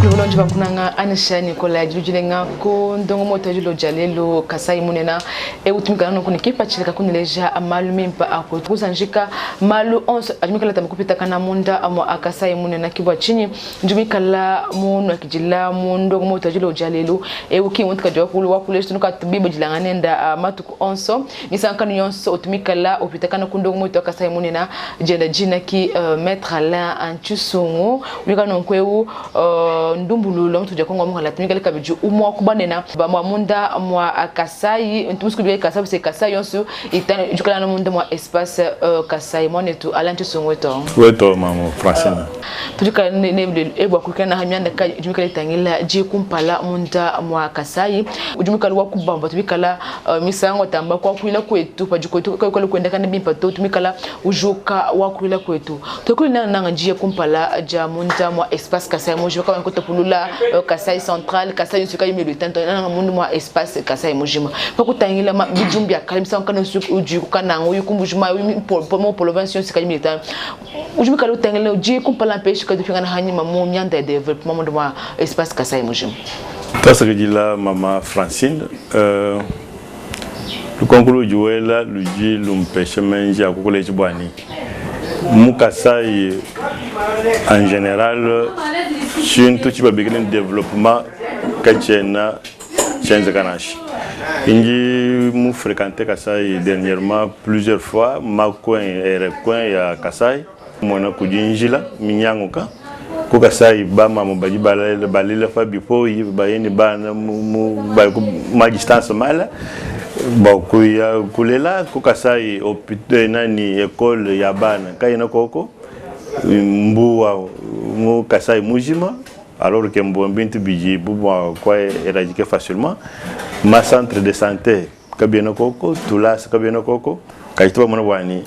Lulonji bakunanga Anisha Nicolas Jujilenga ko ndongo moto jilo jalelo Kasai munena e utumika no kuni kipa chileka kunileja amalu mimpa ako kusanjika malu 11 ajumika lata mkupita kana munda amo Akasai munena kibwa chini njumika la munu akijila ndongo moto jilo jalelo e uki mutka jokulu wakulesh tunuka tubibo jilanganenda matuku 11 nisanka nyonso utumika la upita kana kundongo moto Akasai munena jenda jina ki maître Alain Anchusungu wika nonkweu ndumbululo mtuje kongo mukala tumika lekabiju umwa kubanena ba munda mwa Kasai ntumusku biye Kasai se Kasai yonsu itana jukala no munda mwa espace Kasai monetu alantu songweto weto mamo francine tujuka ne ebwa kukana hamyanda ka jumika letangila ji kumpala munda mwa Kasai ujumika lwa kubamba tubikala misango tamba kwa kuila kwetu pajuko kwa kwenda kana bimpa to tumikala ujuka wa kuila kwetu tokulina nanga ji kumpala ja munda mwa espace Kasai mo joka ko topulula Kasai central Kasai nsuka yimelo tanto na mundu mwa espace Kasai mojima pakutangila bijumbia kalimsa kana suku uju kana ngo yukumbujuma mo province nsuka yimelo tan ujumika lo tangila uji kumpala pêche ka dufingana hanyima mo myanda de développement mundu mwa espace Kasai mojima tasa gidila mama Francine le concours juela luji lumpeshe menja kokole chibwani Kasai en général chin tout chiba bigin développement kachena chenza kanashi inji mu fréquenter Kasai dernièrement plusieurs fois ma coin et recoin ya Kasai mona kujinjila minyanguka ko Kasai ba mama baji balila fa bipo yi bayeni bana mu ma distance mala bon kuya kulela ko Kasai hôpital nani école ya bana kayina koko mbuwa mu Kasai mujima alors que mbonbintu biji bubu kwa éradiquer facilement ma centre de santé kabena koko tulas kabena koko kayitwa mona wani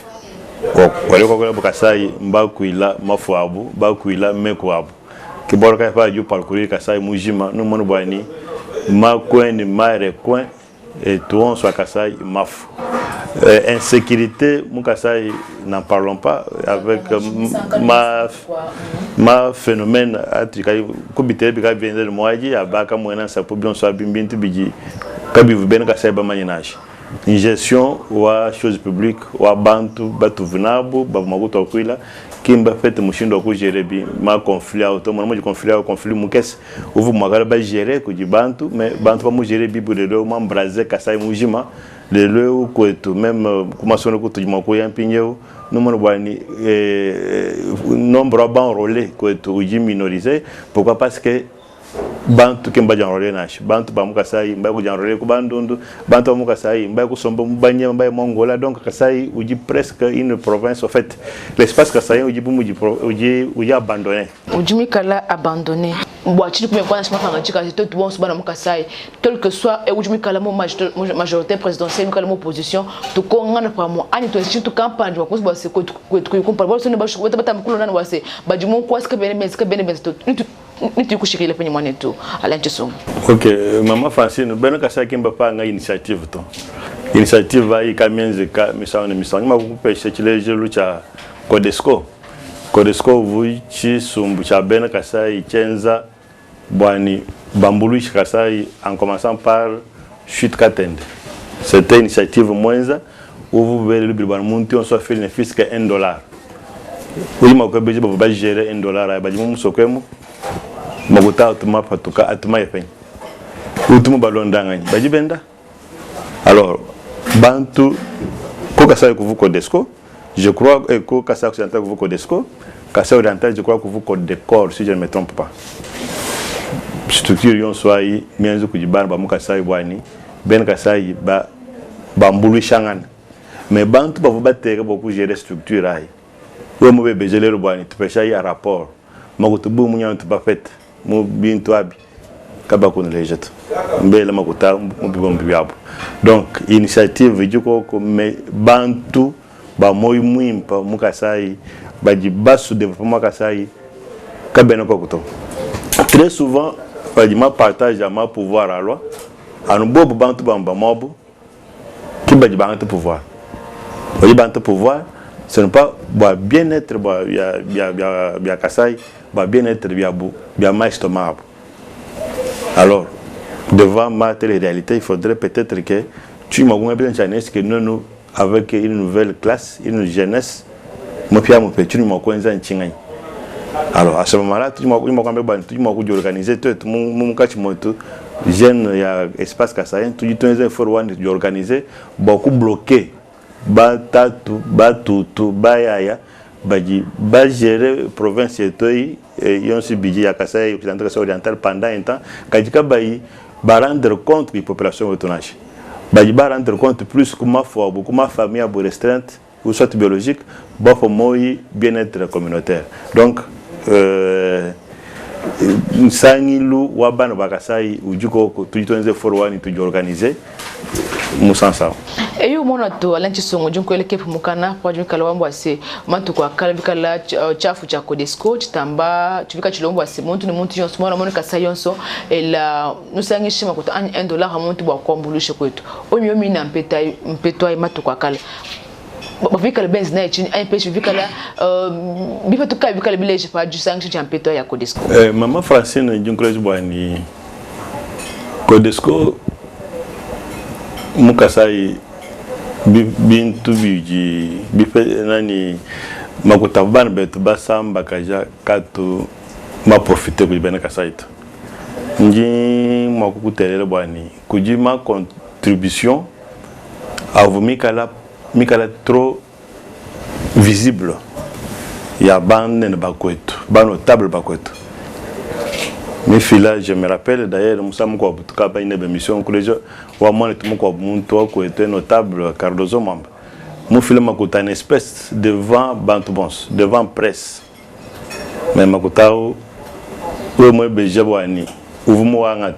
wale koko Kasai mbakuila mafuabu bakuila mekwabu kiborka fa ju parcourir Kasai mujima no mona wani ma coin ma recoin et tout on soit Kasai maf insécurité mon Kasai n'en parlons pas avec ma phénomène atrika kubité bika vendre le moaji abaka moena sa pour bien soit bimbintu biji kabivu ben Kasai ba maninage une gestion wa choses publiques wa bantu batu vinabu ba maguto kwila kimba fete mushindo ku gérer bi ma conflit auto mo conflit mukes uvu magara ba gérer ku bantu mais bantu ba mu gérer bi bude do ma brazer Kasai mujima le leu kwetu même kumasone ku tujima ku yampinyo no mo bwani nombre ba enrôlé kwetu uji minorisé pourquoi parce que bantu kemba janrole nashi bantu ba Kasai mba ku janrole ku bandundu bantu ba Kasai mba ku sombo mbanye mba mongola donc Kasai uji presque une province en fait l'espace Kasai uji abandonné ujimi kala abandonné boati pour quoi nashima fanga chika to bon subana mu Kasai tel que soit e ujimi kala mo majorité présidentielle kala mo opposition to ko ngana pa mo ani to chitu campagne ko ba se ko ko par bo so ne ba shu bata mkulo nana wase ba jumo ko ska bene to nitu kushikile penye mwanetu alanchiso. OK, maman Francine beno Kasai kimba pa nga initiative to. Initiative ai kamienze ka misao ma kupesha chile jelu cha Codesco. Codesco vuichi sumbu cha beno Kasai chenza bwani bambuluishi Kasai en commençant par chute katende. C'était une initiative mwenza où vous verrez le bilban monti on soit fait une fisc $1. Oui ma ko beje ba gérer $1 ba jimu sokwemo maguta atuma patuka atuma yepen utuma balondanga bajibenda alors bantu ko Kasai ku Codesco je crois que Kasai occidental ku Codesco Kasai oriental je crois que vous Codecor si je ne me trompe pas structure yon soit yi mienzo ku jibana ba mu Kasai bwani ben Kasai ba mbulu shangana mais bantu ba bateka beaucoup gérer structure ai wo mo bebe gelero bwani tupesha ya rapport magutu bu munya tuba fait mo bintu abi kaba ko lejeto mbele makuta mo bibombi byabo donc initiative jiko ko me bantu ba moy muimpa mu Kasai baji basu développement Kasai kabena ko kuto très souvent baji ma partage ma pouvoir à loi anu bobu bantu bamba mobu ki baji bantu pouvoir baji bantu pouvoir ce n'est pas bien-être ya Kasai bien-être bien ma estomac Alors, devant ma telle réalité, il faudrait peut-être que tu m'as bien jeunesse que nous, avec une nouvelle classe, une jeunesse, moi, puis à mon petit, nous m'avons alors, à ce moment-là, tu m'as organisé tout mon cas, jeune, il y a espace kassaïen, tout le monde est organisé, beaucoup bloqué, Bayaya, gérer province et yon si budget ya Kasaï occidental oriental pendant un temps, kadika bayi rendre compte de la population autonome. Bayi rendre compte plus comment faut beaucoup ma famille à restreinte ou soit biologique, bon pour moi bien-être communautaire. Donc sangilu wabana bakasai ujuko tujitonze forward to organiser musansa. Et yo mona to alanchi songo junko ele kepu mukana kwa junka lawambo ase mantu kwa kalabika la chafu cha Codesco chitamba chubika chilombo ase muntu ni muntu yonso mona mona kasai yonso ela nusangishima kuta $1 ha muntu bwa kwambulushe kwetu omyo mina mpetwa matu kwa kala bafika le benz na chini aypeshi bifika la bifa tuka bifika le village pa du sanction cha mpetwa ya Codesco mama Francine junko bwani Codesco mukasai bintu biji bipe nani makutabana betu basamba kaja katu ma profiter ku bena kasaito nji makukutelele bwani kujima contribution avu mikala trop visible ya bande na bakwetu bano table bakwetu. Mes filles, je me rappelle d'ailleurs, nous sommes en train de faire une émission que les gens ont été notable, Cardozo Mamba. Mon fils m'a coûté une espèce devant Bantubons, devant presse. Mais m'a coûté où moi Béjabouani, où vous m'avez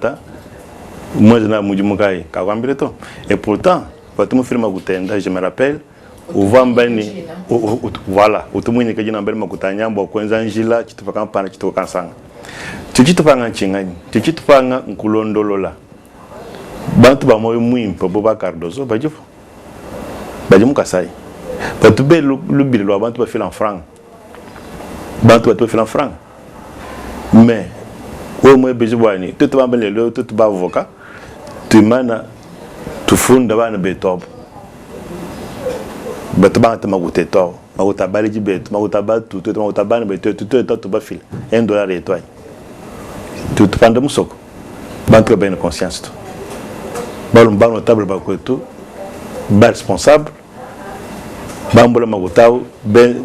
moi je n'ai pas eu de et pourtant, quand mon fils m'a coûté, je me rappelle, où Vambani, voilà, où tout le monde m'a coûté un yambo, Kwenzangila, tu te fais campagne, tu te fais campagne. Tuchitupanga chingani, tuchitupanga nkulondolola. Bantu ba moyo mwimpo boba Cardozo bajifo. Bajimu kasai. Batube lubili lo bantu ba fil en franc. Bantu ba fil en franc. Mais wo moyo bejibwani, tutu ba mbele tutu ba avocat. Tu mana tufunda bana betob. Batu ba tamagote to. Maguta baliji betu, maguta batu, tutu maguta bana betu, tutu ba fil. $1 et toi. Tu te prends de moussoko. Banque bien conscience. Balum ban notable bakwetu, ba responsable. Bambola magotao ben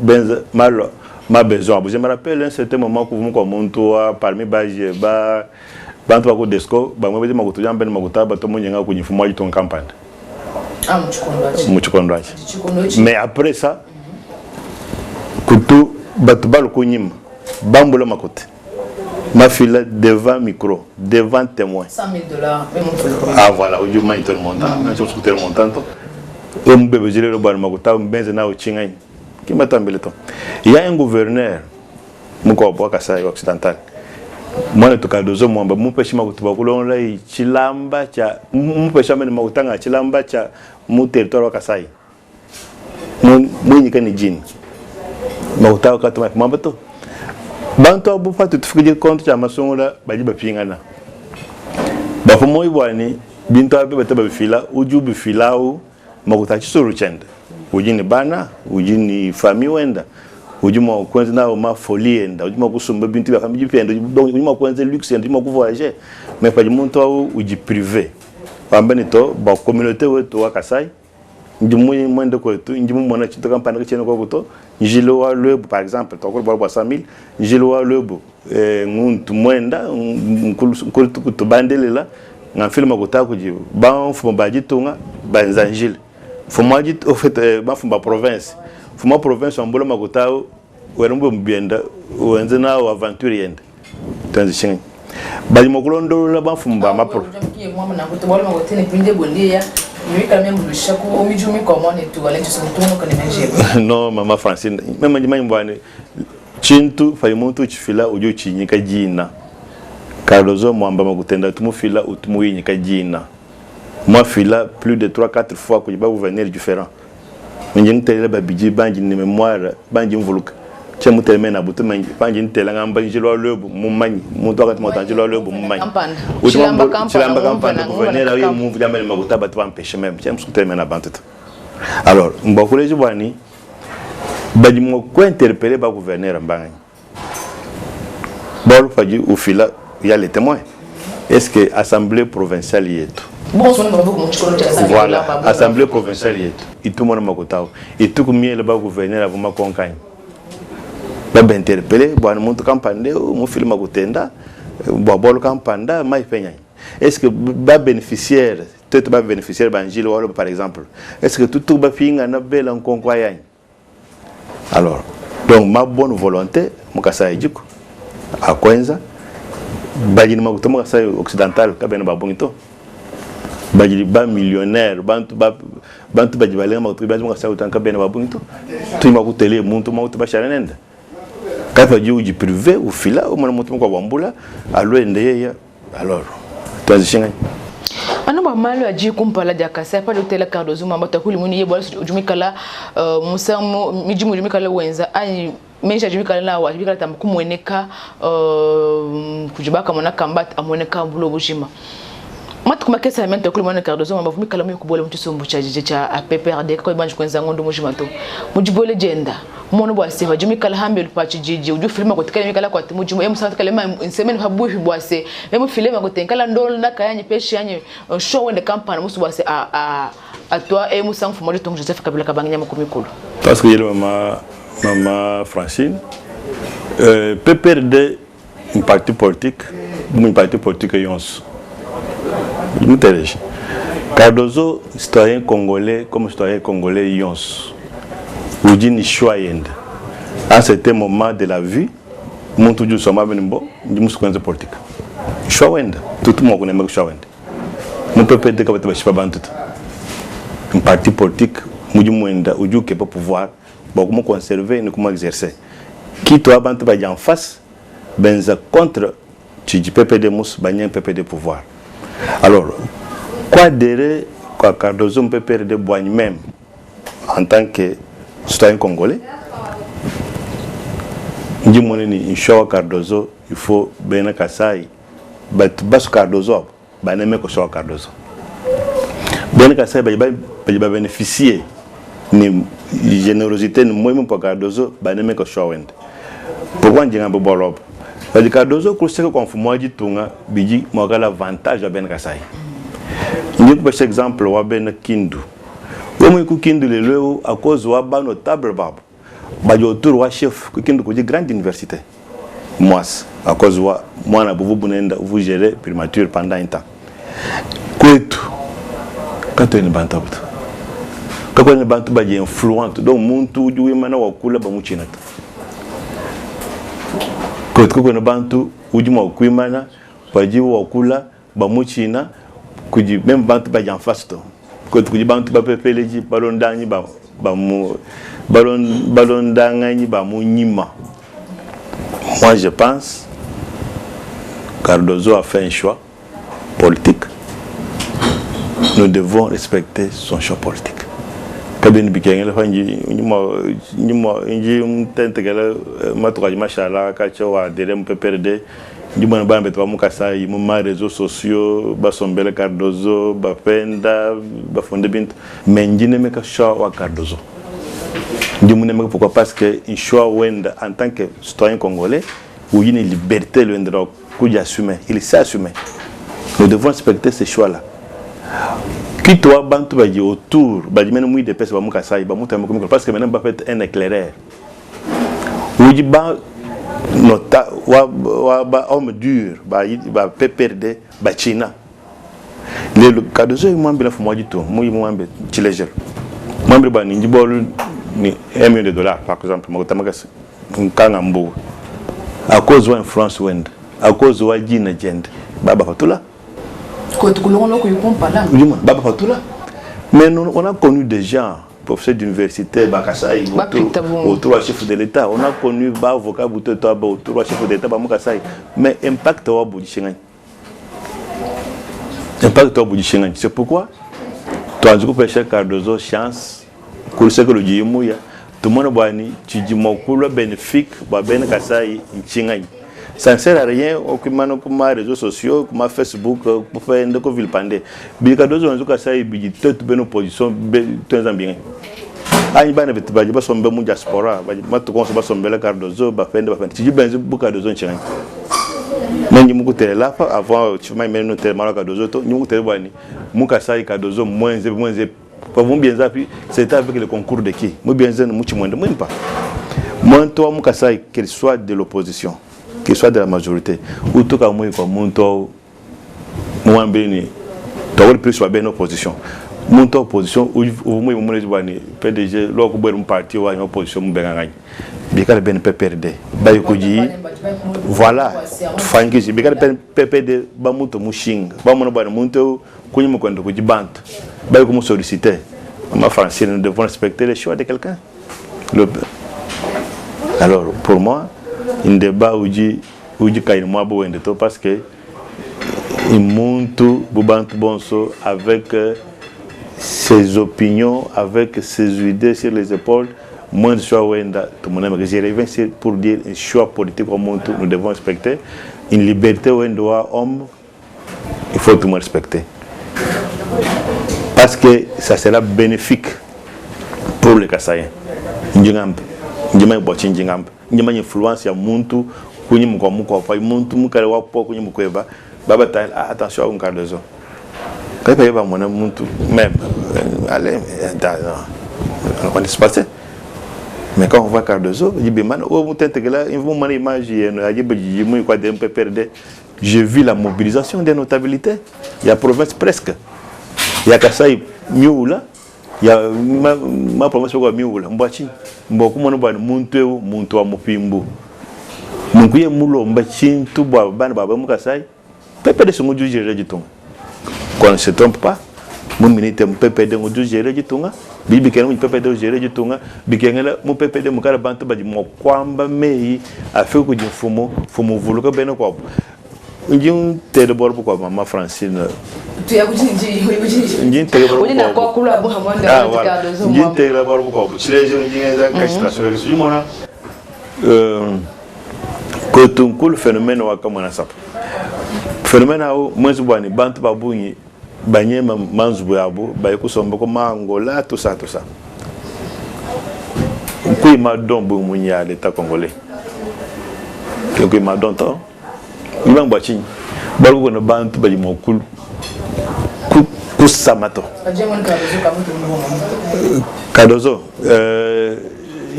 mal ma besoin. Je me rappelle un certain moment que vous comme montoa parmi baje ba bantu bako Codesco, ba mwe magoto jambe magotao ba to monyenga ku nyifuma yiton campagne. Ah muchikondwaji. Mais après ça, kutu batu balo ko nyima. Bambola makote. Ma fille devant micro, devant témoin. $100,000, même on ah voilà, au moins tout le montant, je suis tout le montant. On peut gérer le bar maguta, benzena au chingain. Qui m'a tambelé ton. Il y a un gouverneur, mon corps Kasaï occidental. Moi le Cardozo mwamba, mon pêche maguta bakulonla chilamba cha, mon pêche amene magutanga chilamba cha mon territoire Kasaï. Mon nikani jin. Maguta katuma mwamba to. Bantu abufa tutufikije kontu cha masongola bajiba pingana. Bafu moi bwani bintu abe bataba bifila uju bifilao maguta chisuru chenda. Ujini bana, ujini fami wenda. Ujuma kwenza nao ma folie enda, ujuma kusumba bintu ya kamiji penda, ujuma kwenza luxe enda, ujuma kuvoyager. Mais pas muntu au uji privé. Pambani to ba communauté wetu wa Kasai. Ndimu mwende kwetu, ndimu mwana chito kampana kichene kwa kuto. Njilo wa lebo par exemple, tokolo bwa 100,000, njilo wa lebo nguntu mwenda nkulu kutubandelela nga filma kutako ji ba mfumo bajitunga banzanjile. Fuma jit au fait ba fuma province. Fuma province ambola makutao werumbo mbienda wenze na aventure yenda. Transition. Bali makulondolola ba fuma ma pro. Non, maman Francine, même je m'ai Chintu faimuntu chifila ujo chinyika jina. Cardozo mwamba magutenda tumufila utumuyinyika jina. Moi fila plus de 3-4 fois que je vais venir différent. Njeng tele ba biji banji ni mémoire banji mvuluka. che mutelme na butu mangi panji ntelanga mbanji lo lobo mumanyi muntu akati motanji lo lobo mumanyi chilamba campagne gouverneur ayo mu vudama le makuta batu empêcher même che mutelme na bantuta alors mbakule jibwani badi mo ko interpeller ba gouverneur mbangi bolu faji ufila ya les témoins est-ce que assemblée provinciale yetu voilà assemblée provinciale yetu itumona makutao itukumie le ba gouverneur avuma konkagne ba interpeller bwana muntu kampande mu filma kutenda bolo kampanda mai penya est-ce que ba bénéficiaire peut-être ba bénéficiaire banjilo wala par exemple est-ce que tout ba finga na bela nkonkwa alors donc ma bonne volonté mukasa ejiko akwenza bajini makutomo kasa occidental kabena babongito bajili ba millionnaire bantu baji balenga makutomo baji mukasa utanka bena babongito tu makutele muntu makuto basharenenda kafa jiuji privé ou fila ou mwana muntu kwa bambula alwende yeya alors transition ano ba malo aji kumpala dia kasa pa hotel Cardozo mamba takuli muni yebo jumikala musamo mijimu jumikala wenza ai mesha jumikala la wa jumikala tamkumweneka kujibaka mona kambat amoneka bulo bujima matu kuma kesa mento kuli mwana Cardozo mamba vumikala mu kubole mtu sombu cha jije cha PPRD ko banji kwenza ngondo mujima to mujibole jenda mono bwa seva jumikala hambe lupachi jiji uju filma kotikala mikala kwa mujimo emu sante kala ma insemeni habuhi bwase emu filma kotenkala ndolo na kayanye peshi yanye show in the campaign musu bwase a toi emu sang fumo tongo Joseph Kabila kabanganya makomikulu parce que yele mama Francine PPRD un parti politique yons m'intéresse Cardozo citoyen congolais comme citoyen congolais yons ou dit ni choix à certain moment de la vie mon tout du soma benimbo du muskwenze politique choix tout le monde connaît me choix mon peuple de kabata bachipa bantu un parti politique muji mwenda uju ke pas pouvoir bon comment conserver et comment exercer qui toi bantu ba en face benza contre tu dis PPD mus banyen PPD pouvoir alors quoi derrière quoi Cardozo PPD boigne même en tant que citoyen congolais, ndi moneni inshawa Cardozo il faut bena kasai but bas Cardozo ba neme ko shawa Cardozo bena kasai ba bénéficier ni générosité ni moyens pour Cardozo ba neme ko shawa wende pourquoi ndinga bo bolob ba Cardozo ko seko konfumo di tunga biji mo gala avantage ba bena kasai ndi ko exemple wa bena kindu comme il kindu le leo à cause wa ba notable babo ba autour wa chef kindu ko di grande université moi à cause wa mwana buvu bunenda vous gérer primature pendant un temps kwetu quand on banta buto quand on banta ba di influente donc muntu ujuwe mana wakula ba muchina kwetu ko no bantu ujuma kuimana ba di wakula ba muchina kuji même banta ba di en face to quand tu dis bantu ba pepeleji balondanyi ba mu balondanyi ba mu nyima moi je pense Cardozo a fait un choix politique nous devons respecter son choix politique kabeni bikengele fanji nyima inji mtentegele matukaji mashala kacho wa derem PPRD ndimana bambe to mukasa yi mu réseaux sociaux ba sombele Cardozo ba penda ba fonde bint mais ndine meka choix wa Cardozo ndimune meka pourquoi parce que un choix wenda en tant que citoyen congolais où il y a une liberté le ndro kuja assumer il s'assume nous devons respecter ces choix là qui toi bantu ba autour ba dimene mu de pesa ba mukasa yi ba mutama parce que maintenant ba fait un éclaireur où dit ba nota wa homme dur ba PPRD ba China le Cardozo yi mwambe la fumwa jito mu mwambe chilejer mwambe ba ni bolu ni $1 million par exemple makutamaka nkanga mbu à cause de influence wend à cause de jina agenda baba fatula ko tukulongo ko yukompa là baba fatula mais on a connu des gens professeur d'université Bakasai autour du chef de l'État on a connu ba avocat Boutoto autour du chef de l'État Bamukasai mais impact wa Boudichengan c'est pourquoi toi du coup Cardozo chance pour ce que le Djimouya tout le monde boani tu dis mon couleur bénéfique ba ben kasai nchingai ça ne sert à rien okumano kuma réseaux sociaux kuma Facebook pour faire ndeko vilpande bi Cardozo nzo kasai bi tout ben opposition tout en bien ani bana betu ba sombe mu diaspora ba matu konso ba sombe la Cardozo ba fende tu dis ben bu Cardozo nchingai mais nous avons là avant tu m'as même noté mal Cardozo to nous avons boani mu kasai Cardozo moins pour bien zappi c'était avec le concours de qui moi bien zen mucho moins même pas moi toi mu kasai qu'il soit de l'opposition qu'il soit de la majorité ou tout comme moi comme mon toi moi béni toi le plus soit bien opposition mon toi opposition ou moi mon boani PDG logo boire un parti ou une opposition mu benga bikala ben PPRD bayi ko ji voilà fangi ji bikala ben PPD ba muto mushinga ba mono bana muto kunyi mu kwenda ko ji bantu bayi ko mu solliciter ma français nous devons respecter les choix de quelqu'un alors pour moi un débat où dit kay moi bo wende to parce que il monte bubantu bonso avec ses opinions avec ses idées sur les épaules. Moi, je suis tout le monde je pour dire un choix politique au monde, nous devons respecter. Une liberté où homme, il faut tout le monde respecter. Parce que ça sera bénéfique pour les Kassaïens. Nous avons une influence sur le monde, attention à un Cardozo. Même, allez, on va se passer. Mais quand on voit Cardozo, j'ai vu la mobilisation des notabilités. Il y a province presque. Il y a Kassai Mioula, il y a ma province Mioula, Mbachi, Mbokumano Munteu, Muntua Mopimbu. Munkuye Mulo, Mbachin, Tuba, Ban Baba Mukasai, Pepe de Sumudu gérer du ton. Quand on ne se trompe pas, mon ministre Pepe de Mudu gérer du ton. Bibi kena mu pepe de gérer du tunga bikengela mu pepe de mukara bantu baji mo kwamba mei afi ku ji fumo vuluka beno kwa njin tele borbo kwa mama Francine tu ya kujinji njin tele borbo na kwa kula bu hamanda Cardozo njin tele borbo kwa sileje njin za kashita sur jimona ko tunkul phénomène wa kama na sap phénomène au mwezu bwani bantu babunyi banye manzubu yabo baye kusomba ko mangola tout ça ko ma don bu munya l'état congolais ko ma don to ibang bachi balu ko na bantu baji mokul ku samato Cardozo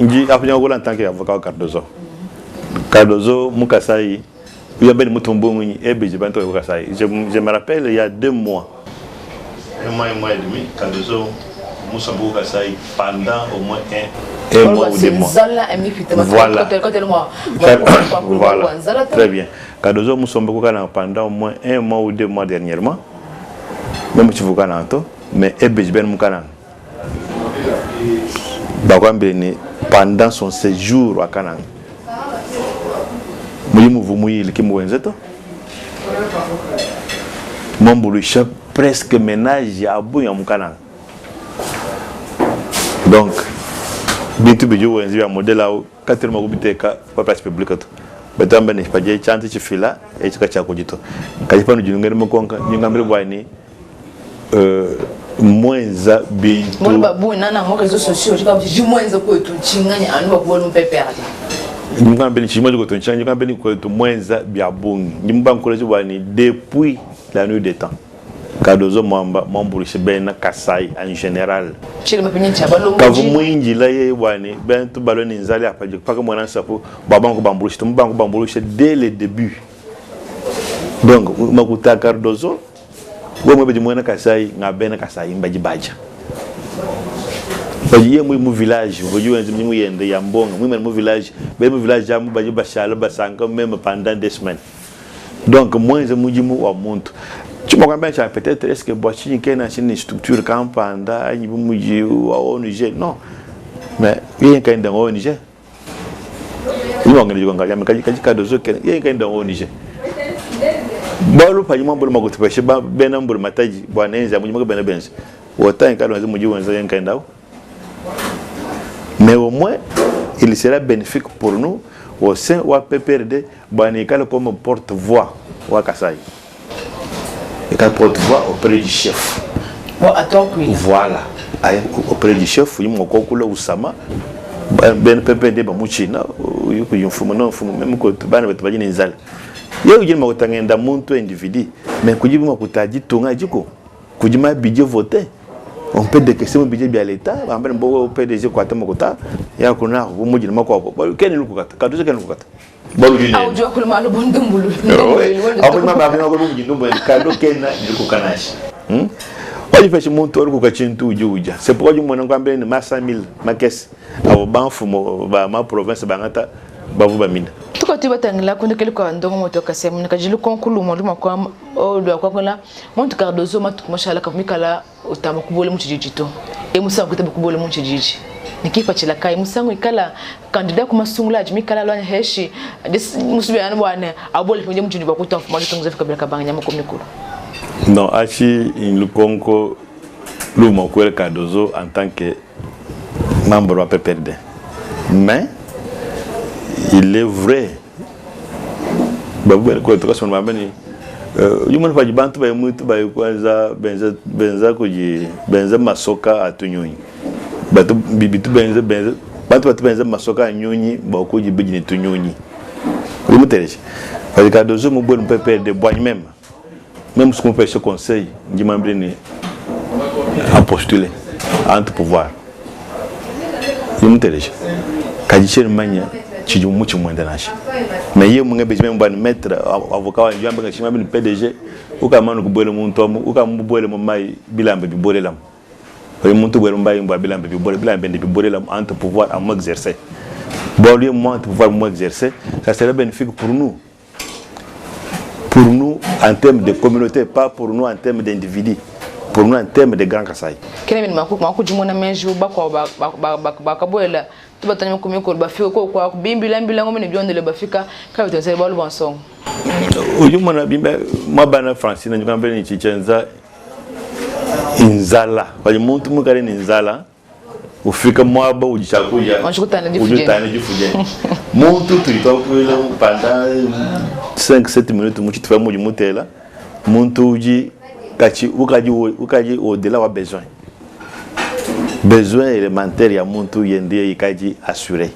nji apnya ko en tant qu'avocat Cardozo mukasai il y a ben mutombo munyi ebeje bantu ko kasai je me rappelle il y a 2 mois un mois et demi, Cardozo, Moussambou Kassaï, pendant au moins un mois ou 2 mois. Voilà. Voilà. Très bien. Cardozo, Moussambou pendant au moins 1 mois ou 2 mois dernièrement. Même si vous connaissez, mais Ebejben Moukana. Pendant son séjour à Canaan. Presque ménage à bout en Mukana. Donc, bientôt bijo wenzi ya modèle là 4 mois kubiteka kwa place publique to. Betamba ne paje chanti chifila e chika cha kujito. Kajipano jinungere mokonka nyingambre bwani mwenza bintu. Mon babu nana mo réseaux sociaux, je pas dit mwenza ko to chinganya anu babu no pepera. Nyingambe chimwe ko to chinganya nyingambe ko to mwenza biabungi. Nyimba nkoleji bwani depuis la nuit des temps. Cardozo Mwamba, Mamburishe Ben Kasai en général. Quand vous m'indiquez là, ben tout ballon inzali après pas que moi n'en babango Bamburishe, tout bango Bamburishe dès le début. Donc, makuta Cardozo, vous me dites moi Kasai, na Ben Kasai, mbaji baja. Baji mu village, vous voyez mu yende yambonga, mu village, ben mu village jamu baji bashala basanga même pendant des semaines. Donc moi je me dis moi monte. Tu m'as peut-être est-ce que Boachi qui est une structure campanda ni bumuji ou ONG non mais il y a quand même ONG il y a un Cardozo il y a quand même ONG balo pa yima bolo magoto pa sheba benam bolo mataji bwana nza mu benza wota en Cardozo mu jiwanza en quand mais au moins il sera bénéfique pour nous au sein de PPRD comme porte-voix au Kasaï. Et comme porte-voix auprès du chef. Voilà. Auprès du chef, il y a un Oussama. Ben PPRD bamuchina yuko yumfumo no mfumo même ko bana betu bajina inzala yeo yima utangenda muntu individu mais kujibuma kutaji tunga jiko kujima budget voter on peut décaisser mon budget bien l'état ambe mbo PDG ko atama kota ya kuna bumujina mako kene lukukata kaduze kene lukukata balu jine au jo kula malu bondumbulu abu maba bina ko bumujina ndo kado kena lukukanashi Oye fait mon tour ko kachintu ujuja c'est pourquoi du mona ngambele ni ma 100,000 ma caisse abo banfumo ba ma province bangata bavu bamina tuko tiba tangila ko ndekele ko ndongo moto kasem nikajilu konkulu mo luma kwa o do kwa kola montu Cardozo matu mashala ka mikala utama kubole mu chijito e musango kitabu kubole mu chijiji nikipa chila kai musango ikala kandida kuma sungulaji mikala lwa heshi musubi anu bwana abole kunje mu chijibwa kutamfuma tunguze fika bila kabanga nyama komikulu. Non, Achi Lukonko Lumokwel Cardozo en tant que membre de la PPRD. Mais il est vrai. Babu ko to kaso mabani yumana faji bantu ba mutu ba kwanza benza masoka atunyunyi. Batu bibitu benza bantu benza masoka anyunyi ba ko jibijini tunyunyi. Limutereje. Faji Cardozo mo bon PPRD boigne même ce qu'on fait ce conseil, je m'embrine à postuler entre pouvoir. Je me dis, quand je suis mania, tu dis mucho moins d'âge. Mais hier, mon besoin de mettre avocat, je vais me dire PDG, ou quand on boit le monde, ou quand on boit le moment, bilan de boire l'âme. Le monde boit le moment, bilan de boire l'âme entre pouvoir à m'exercer. Bon, lieu moi pouvoir m'exercer, ça serait bénéfique pour nous. Pour nous en termes de communauté, pas pour nous en termes d'individus, pour nous en termes de Grand Kasaï. Kene mako jumona menju bakaboela tubatanya kumiko bafika kwa bimbila ngomene byondele bafika ka bitose balu bansong. Ujumona bimba mabana Francine ngambe ni chichenza inzala. Kwa muntu mukare ni inzala ufika mwaba ujichakuya ujutane jifuje muntu tulitokwela pendant 5-7 minutes muchi tufa muji mutela muntu uji kachi ukaji au-delà wa besoin élémentaire ya muntu yende ikaji assuré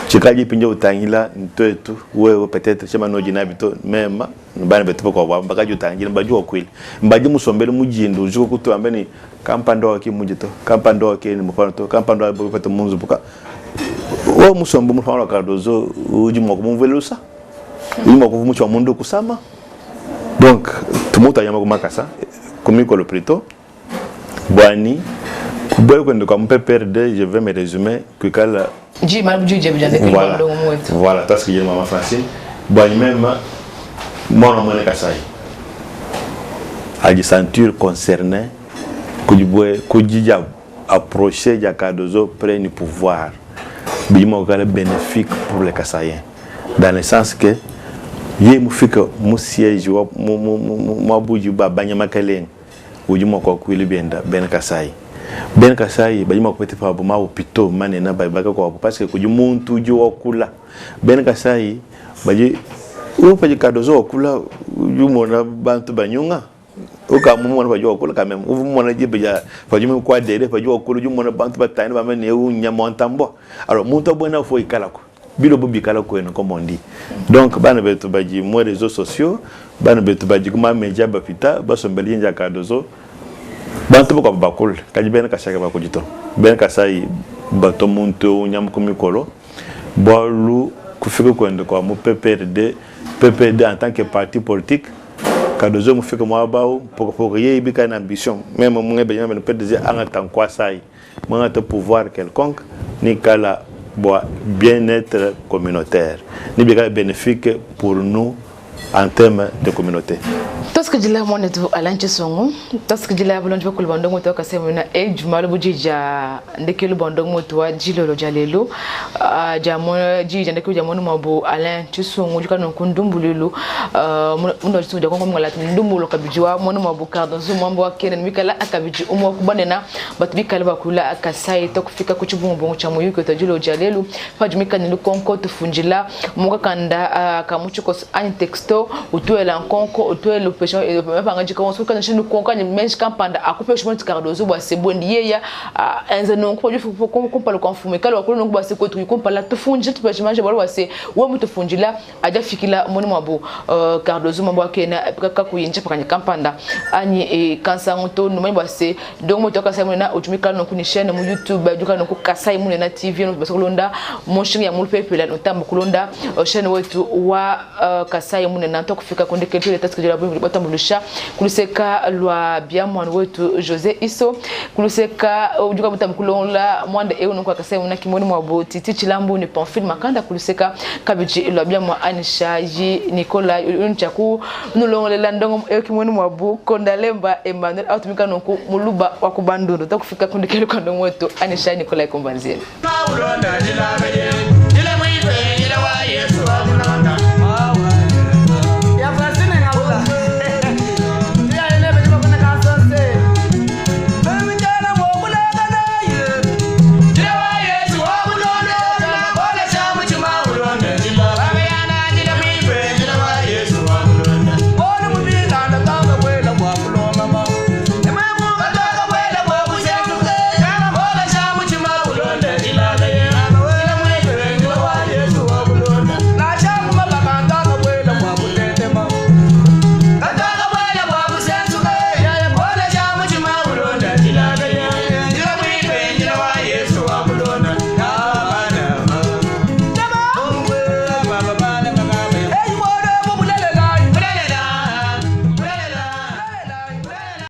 chikaji pinja utangila ntetu wewe peut-être chama noji nabito mema bana betu ko ba bakaji utangila mbaju okwili mbaji musombele mujindu ujuko kutu ambeni kampando ki mujito kampando ki ni mufano to kampando abo peto munzu buka o musombo mufano Cardozo uji moko mumvelusa uji moko mucho mundu kusama donc tumuta yama kumakasa komiko le plutôt bwani kuboye kwende kwa PPRD je vais me résumer que kala voilà parce que j'ai maman Francine bwani même moi on m'a kasai a di sentir concerné kujija approcher ya Cardozo prenne pouvoir bima kala bénéfique pour les Kasaïens dans le sens que yé mu fika mu siège wa mu abuji ba banyama kalen ujuma kwa kwili benda ben Kasaï bajima ko pete fa ma hôpital manena ba baka ko parce que kujumuntu uji wakula ben Kasaï baji u pa Cardozo wakula ujumona bantu banyunga uka mumo na bajwa wakula quand même u mona jibeja fajuma kwa dere bajwa wakula ujumona bantu batani ba mene u nyamontambo alors muntu abona fo ikalako bilo bobi kala ko en comme on dit donc bana betu baji mo réseaux sociaux bana betu baji kuma media bafita basombeli nja Cardozo bantu ko bakul kaji ben kasaka bakujito ben kasai bato muntu nyam komikolo bolu kufika kwende kwa mo PPRD en tant que parti politique Cardozo mu fika mo abao pour yé bika na ambition même mo ngebe nyama ne PDG anga tankwa sai mo ngata pouvoir quelconque ni kala bien-être communautaire ni bien bénéfique pour nous en termes de communauté. Tout ce que je l'ai montré à l'intérieur, tout ce que je l'ai volonté pour le bandon moto que c'est mon et du mal budja dès que le bandon moto a dit le jalelo, jamon dit dès que jamon mabo Alain tu son du canon kundumbulelo, on doit se dire comme la ndumbulo kabijwa mon mabo cardon zumambo kenen mikala akabiji umo kubanena but bikala bakula akasai tokufika kuchibumbo chamuyu que tu le jalelo pas du mécanisme konko tufunjila moka kanda kamuchuko an texto utuela nkonko utuela pesho et panga jika on soka nchini konka ni menj kampanda akupe shimo tikardozo bwa sebondiye ya enzanon ko jufu ko kompa le konfume kala wakolo no bwa se ko tu kompa la tufunji tu pesho manje bwa se wo mutufunjila aja fikila moni mabo kardozo mabo kena kaka kuyinja pakanya kampanda ani e kansa ngoto no manje bwa se donc moto ka samuna utumika no kuni chaîne mu YouTube duka no kasai mu na TV no basolonda mon chini ya mulpe pela no tambo kulonda chaîne wetu wa kasai mu na to kufika konde ketu leta sikijira bwe batambulisha kuliseka lwa bia mwana wetu José Isso kuliseka ujuka butamkulonla mwanda ewe no kwa kasai mu na kimoni mwabo titi chilambu ni Pamphile Makanda kuliseka kabiji lwa bia mwa Anisha yi Nicola unchaku nulongolela ndongo ewe kimoni mwabo Kondalemba Emmanuel autumika no ku muluba wa kubandundu to kufika konde ketu kwa ndongo wetu Anisha Nicola Kombanzeni.